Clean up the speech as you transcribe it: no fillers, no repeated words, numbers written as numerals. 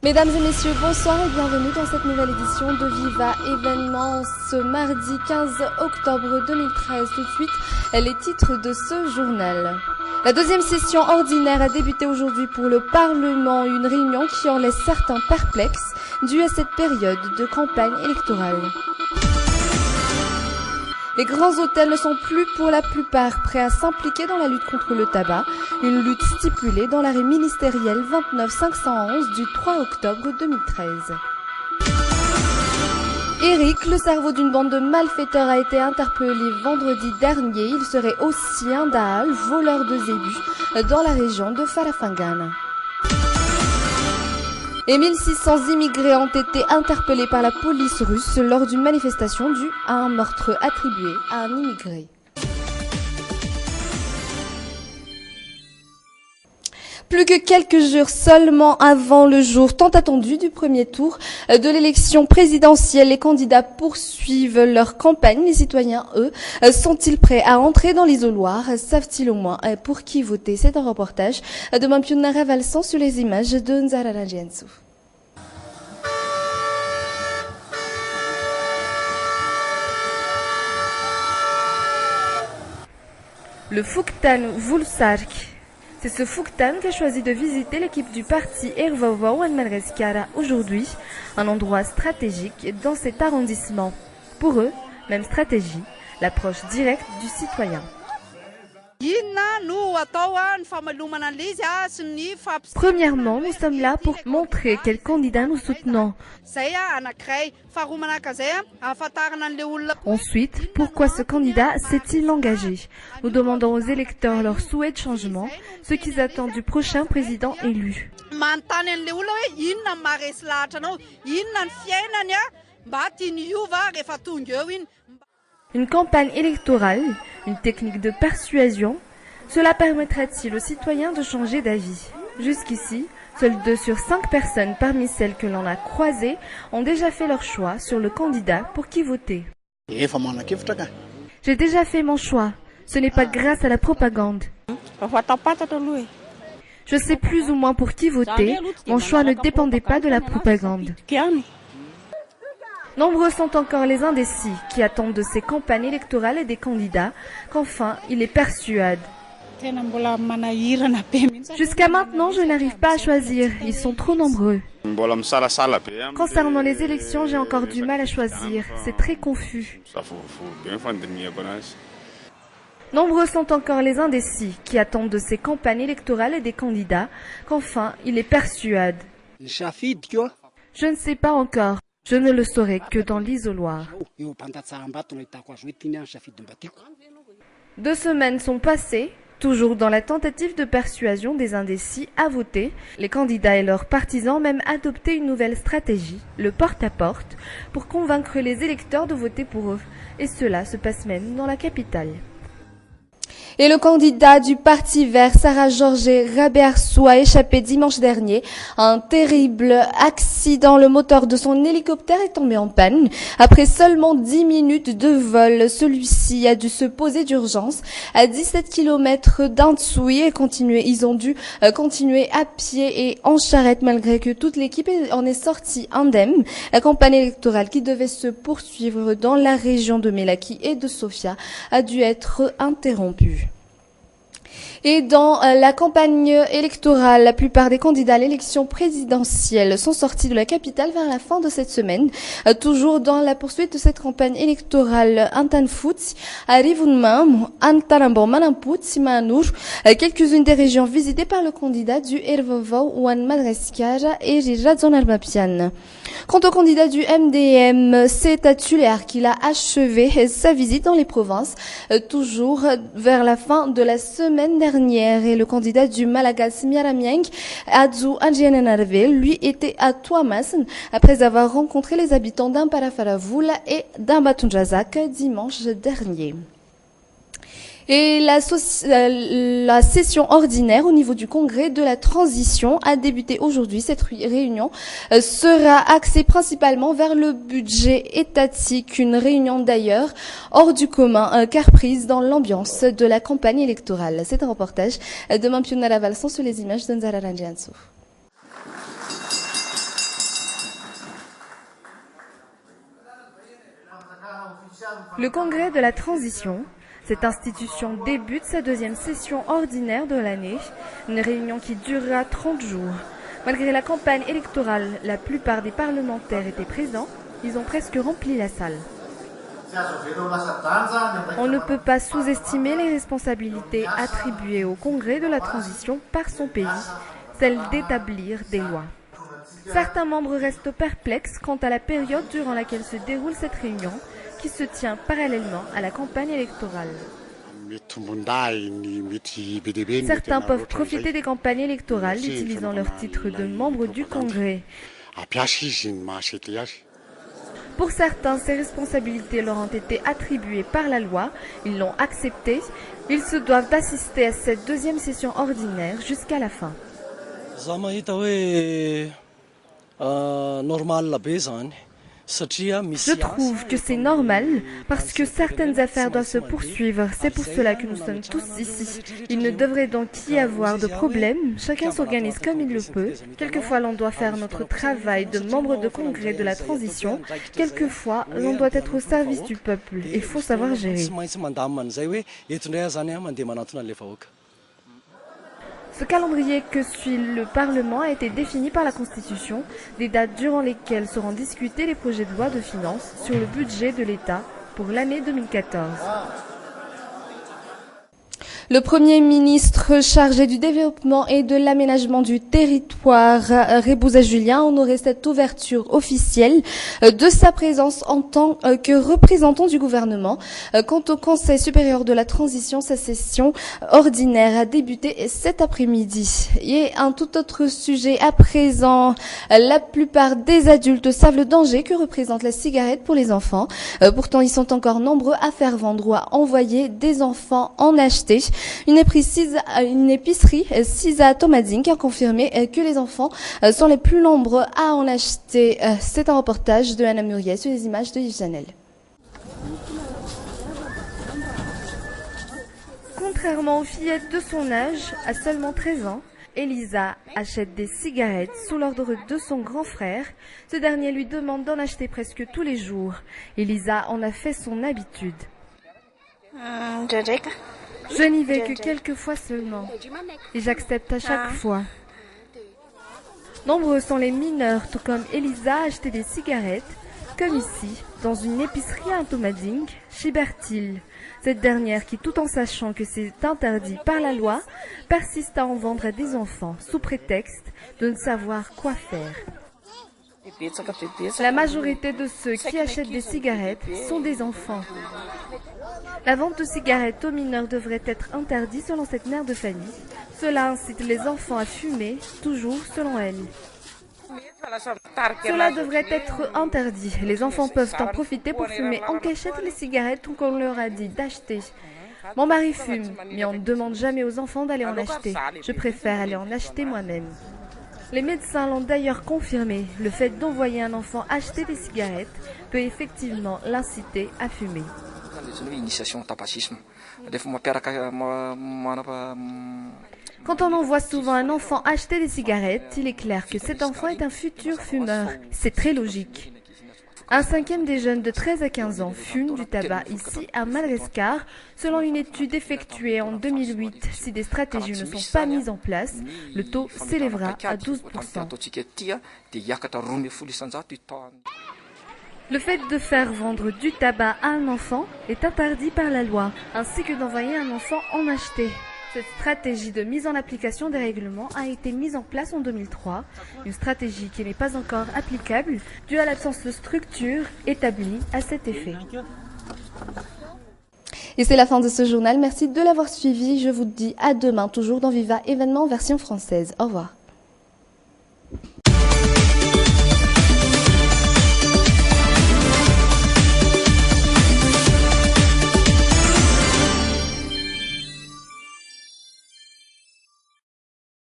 Mesdames et messieurs, bonsoir et bienvenue dans cette nouvelle édition de Viva Événement ce mardi 15 octobre 2013. Tout de suite, les titres de ce journal. La deuxième session ordinaire a débuté aujourd'hui pour le Parlement, une réunion qui en laisse certains perplexes due à cette période de campagne électorale. Les grands hôtels ne sont plus pour la plupart prêts à s'impliquer dans la lutte contre le tabac, une lutte stipulée dans l'arrêt ministériel 29511 du 3 octobre 2013. Eric, le cerveau d'une bande de malfaiteurs, a été interpellé vendredi dernier. Il serait aussi un Daal, voleur de zébus, dans la région de Farafangana. Et 1600 immigrés ont été interpellés par la police russe lors d'une manifestation due à un meurtre attribué à un immigré. Plus que quelques jours seulement avant le jour tant attendu du premier tour de l'élection présidentielle, les candidats poursuivent leur campagne. Les citoyens, eux, sont-ils prêts à entrer dans l'isoloir? Savent-ils au moins pour qui voter? C'est un reportage de Mampionnara Valsan sur les images de Nzara Rajiensou. Le Fuktan Vulsark. C'est ce Fuktan qui a choisi de visiter l'équipe du parti Ervava Madagaskara aujourd'hui, un endroit stratégique dans cet arrondissement. Pour eux, même stratégie, l'approche directe du citoyen. Premièrement, nous sommes là pour montrer quel candidat nous soutenons. Ensuite, pourquoi ce candidat s'est-il engagé? Nous demandons aux électeurs leur souhait de changement, ce qu'ils attendent du prochain président élu. Une campagne électorale, une technique de persuasion, cela permettra-t-il aux citoyens de changer d'avis? Jusqu'ici, seules 2 sur 5 personnes parmi celles que l'on a croisées ont déjà fait leur choix sur le candidat pour qui voter. J'ai déjà fait mon choix. Ce n'est pas grâce à la propagande. Je sais plus ou moins pour qui voter. Mon choix ne dépendait pas de la propagande. Nombreux sont encore les indécis qui attendent de ces campagnes électorales et des candidats qu'enfin ils les persuadent. Jusqu'à maintenant, je n'arrive pas à choisir. Ils sont trop nombreux. Concernant les élections, j'ai encore du mal à choisir. C'est très confus. Nombreux sont encore les indécis qui attendent de ces campagnes électorales et des candidats qu'enfin ils les persuadent. Je ne sais pas encore. Je ne le saurai que dans l'isoloir. 2 semaines sont passées, toujours dans la tentative de persuasion des indécis à voter. Les candidats et leurs partisans ont même adopté une nouvelle stratégie, le porte-à-porte, pour convaincre les électeurs de voter pour eux. Et cela se passe même dans la capitale. Et le candidat du Parti vert, Sarah Georges Rabearsou, a échappé dimanche dernier à un terrible accident. Le moteur de son hélicoptère est tombé en panne. Après seulement 10 minutes de vol, celui-ci a dû se poser d'urgence à 17 km d'Antsui et ils ont dû continuer à pied et en charrette malgré que toute l'équipe en est sortie indemne. La campagne électorale qui devait se poursuivre dans la région de Melaky et de Sofia a dû être interrompue. Et dans la campagne électorale, la plupart des candidats à l'élection présidentielle sont sortis de la capitale vers la fin de cette semaine. Toujours dans la poursuite de cette campagne électorale, Antanfout, Arivunmam, Antarambo, Manamput, Simanur, quelques-unes des régions visitées par le candidat du Ervava Wan Madagaskara et Radzon Almapian. Quant au candidat du MDM, c'est à Tuléar qu'il a achevé sa visite dans les provinces, toujours vers la fin de la semaine dernière. Et le candidat du Malagas Miaramieng, Adzu Anjianenarve, lui était à Tuamasan après avoir rencontré les habitants d'Amparafaravula et d'Ambatunjazak dimanche dernier. Et la session ordinaire au niveau du congrès de la transition a débuté aujourd'hui. Cette réunion sera axée principalement vers le budget étatique. Une réunion d'ailleurs hors du commun car prise dans l'ambiance de la campagne électorale. C'est un reportage de Mampionnara Valsan sur les images de Nzara Rajiensou. Le Congrès de la Transition. Cette institution débute sa deuxième session ordinaire de l'année, une réunion qui durera 30 jours. Malgré la campagne électorale, la plupart des parlementaires étaient présents, ils ont presque rempli la salle. On ne peut pas sous-estimer les responsabilités attribuées au Congrès de la Transition par son pays, celle d'établir des lois. Certains membres restent perplexes quant à la période durant laquelle se déroule cette réunion, qui se tient parallèlement à la campagne électorale. Certains peuvent profiter des campagnes électorales utilisant leur titre de membre du Congrès. Pour certains, ces responsabilités leur ont été attribuées par la loi, ils l'ont accepté, ils se doivent d'assister à cette deuxième session ordinaire jusqu'à la fin. Je trouve que c'est normal parce que certaines affaires doivent se poursuivre. C'est pour cela que nous sommes tous ici. Il ne devrait donc y avoir de problème. Chacun s'organise comme il le peut. Quelquefois, l'on doit faire notre travail de membre de congrès de la transition. Quelquefois, l'on doit être au service du peuple. Il faut savoir gérer. Ce calendrier que suit le Parlement a été défini par la Constitution, des dates durant lesquelles seront discutés les projets de loi de finances sur le budget de l'État pour l'année 2014. Le Premier ministre chargé du développement et de l'aménagement du territoire, Rebouza Julien, a honoré cette ouverture officielle de sa présence en tant que représentant du gouvernement. Quant au Conseil supérieur de la transition, sa session ordinaire a débuté cet après-midi. Et un tout autre sujet à présent, la plupart des adultes savent le danger que représente la cigarette pour les enfants. Pourtant, ils sont encore nombreux à faire vendre ou à envoyer des enfants en acheter. Une épicerie Sisa Tomadine qui a confirmé que les enfants sont les plus nombreux à en acheter. C'est un reportage de Anna Muriel sur les images de Yves Janel. Contrairement aux fillettes de son âge, à seulement 13 ans, Elisa achète des cigarettes sous l'ordre de son grand frère. Ce dernier lui demande d'en acheter presque tous les jours. Elisa en a fait son habitude. Je n'y vais que quelques fois seulement, et j'accepte à chaque fois. Nombreux sont les mineurs, tout comme Elisa, à acheter des cigarettes, comme ici, dans une épicerie à Tomading, chez Bertil. Cette dernière qui, tout en sachant que c'est interdit par la loi, persiste à en vendre à des enfants, sous prétexte de ne savoir quoi faire. La majorité de ceux qui achètent des cigarettes sont des enfants. La vente de cigarettes aux mineurs devrait être interdite selon cette mère de famille. Cela incite les enfants à fumer, toujours selon elle. Cela devrait être interdit. Les enfants peuvent en profiter pour fumer en cachette les cigarettes qu'on leur a dit d'acheter. Mon mari fume, mais on ne demande jamais aux enfants d'aller en acheter. Je préfère aller en acheter moi-même. Les médecins l'ont d'ailleurs confirmé. Le fait d'envoyer un enfant acheter des cigarettes peut effectivement l'inciter à fumer. Quand on envoie souvent un enfant acheter des cigarettes, il est clair que cet enfant est un futur fumeur. C'est très logique. Un cinquième des jeunes de 13 à 15 ans fument du tabac ici à Madagascar, selon une étude effectuée en 2008. Si des stratégies ne sont pas mises en place, le taux s'élèvera à 12%. Le fait de faire vendre du tabac à un enfant est interdit par la loi, ainsi que d'envoyer un enfant en acheter. Cette stratégie de mise en application des règlements a été mise en place en 2003, une stratégie qui n'est pas encore applicable due à l'absence de structure établie à cet effet. Et c'est la fin de ce journal. Merci de l'avoir suivi. Je vous dis à demain, toujours dans Viva Événement version française. Au revoir.